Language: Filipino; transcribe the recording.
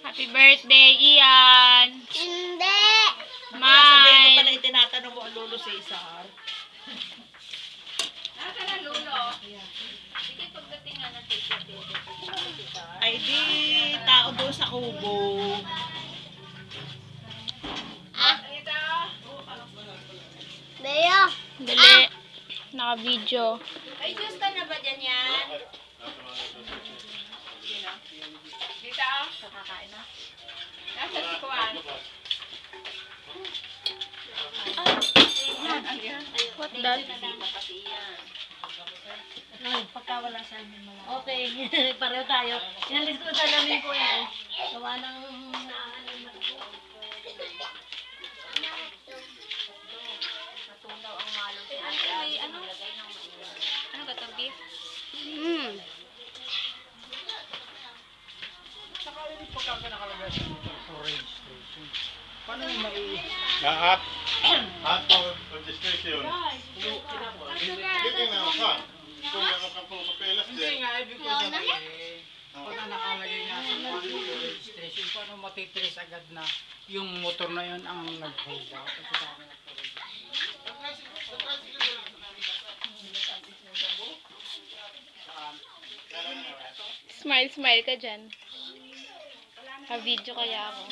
Happy birthday, Ian! Hindi! Sabihin ko pala Mine! itinatanong mo ang lolo Cesar. Nasa na, Lolo? Sige, pagdating nga ng ticket. Ay di, tao doon sa kubo. Bea! Dali. Naka-video. Ay, Diyos ka na ba dyan yan? Dito ako. Nakakain na. Nasa si Kuan. What that? Pagka wala sa amin mga. Okay, pareho tayo. Inalis ko sa namin po yan. Gawa ng naanin mo. Natunaw ang malo. Ay, ano? Ano ka to, beef? Saka yung pagkaka nakalagay sa motor for registration. Paano yung At for registration. Hindi na ako. Kung meron ka pong papelas Hindi din. nga, ibig ko sabihin, pag nakalagay nga sa quality registration, paano matitrace agad na yung motor na yun ang nag-hold out? Kasi dami Smile, smile ka dyan. Ha-video kaya ako.